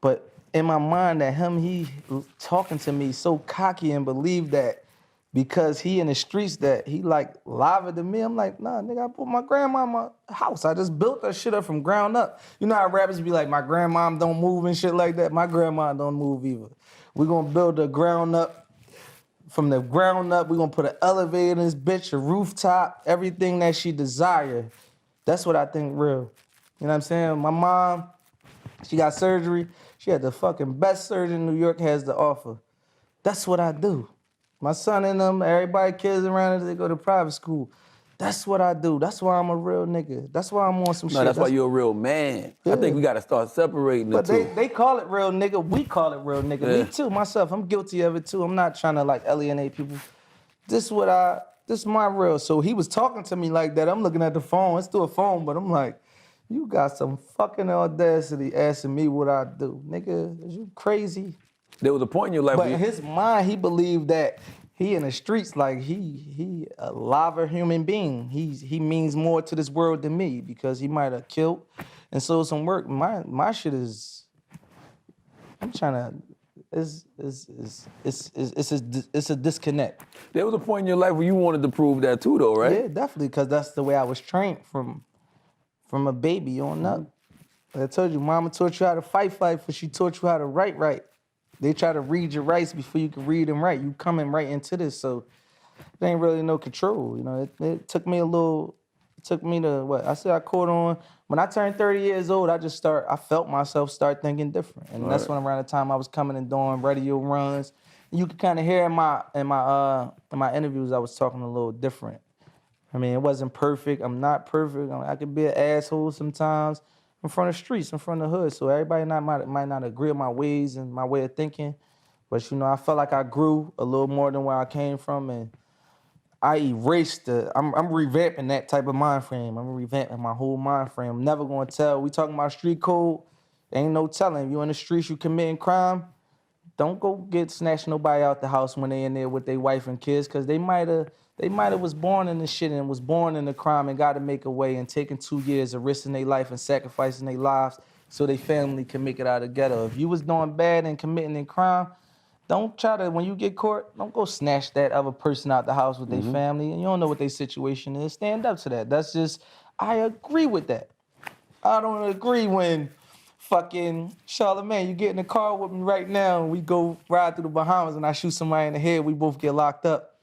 But in my mind, that he talking to me so cocky and believe that because he in the streets that he like liver than me. I'm like, nah, nigga, I put my grandmama house. I just built that shit up from ground up. You know how rappers be like, my grandmom don't move and shit like that? My grandma don't move either. We're gonna build the ground up. From the ground up, we're gonna put an elevator in this bitch, a rooftop, everything that she desire. That's what I think real. You know what I'm saying? My mom, she got surgery. She had the fucking best surgeon New York has to offer. That's what I do. My son and them, everybody, kids around us, they go to private school. That's what I do. That's why I'm a real nigga. That's why I'm on some shit. No, that's why you're a real man. I Yeah. think we gotta start separating the But two. they call it real nigga. We call it real nigga. Yeah. Me too, myself. I'm guilty of it too. I'm not trying to like alienate people. This is my real. So he was talking to me like that. I'm looking at the phone. It's still a phone, but I'm like, you got some fucking audacity asking me what I do. Nigga, is you crazy? There was a point in your life But where in his mind, he believed that he in the streets, like he a liver human being. He means more to this world than me because he might have killed and sold some work. My shit is, I'm trying to, it's a disconnect. there was a point in your life where you wanted to prove that too, though, right? Yeah, definitely, because that's the way I was trained from a baby on up. I told you, mama taught you how to fight, but she taught you how to write. They try to read your rights before you can read and write. You coming right into this, so there ain't really no control. You know, it took me to what? I said I caught on. When I turned 30 years old, I felt myself start thinking different. And that's when around the time I was coming and doing radio runs. And you could kind of hear in my interviews I was talking a little different. I mean, it wasn't perfect. I'm not perfect. I could be an asshole sometimes in front of streets, in front of the hood. So everybody might not agree with my ways and my way of thinking. But, you know, I felt like I grew a little more than where I came from. And I erased I'm revamping that type of mind frame. I'm revamping my whole mind frame. I'm never going to tell. We talking about street code. Ain't no telling. You in the streets, you committing crime. Don't go get snatch nobody out the house when they in there with their wife and kids, because they might have was born in the shit and was born in the crime and got to make a way and taking 2 years of risking their life and sacrificing their lives so their family can make it out of the ghetto. If you was doing bad and committing a crime, don't try to, when you get caught, don't go snatch that other person out the house with their family. And you don't know what their situation is. Stand up to that. That's just, I agree with that. I don't agree when fucking Charlamagne, you get in the car with me right now and we go ride through the Bahamas and I shoot somebody in the head, we both get locked up.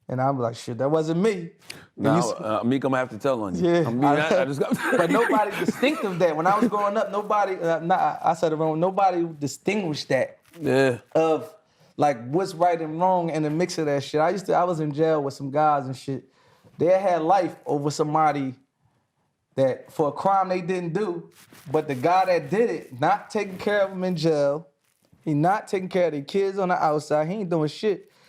And I'm like, shit, that wasn't me. Now, Meek, I'm gonna have to tell on you. Yeah. I just got But nobody distinctive that. When I was growing up, I said it wrong, nobody distinguished that. Yeah. Of like what's right and wrong in the mix of that shit. I was in jail with some guys and shit. They had life over somebody that for a crime they didn't do, but the guy that did it, not taking care of them in jail, he not taking care of the kids on the outside, he ain't doing shit.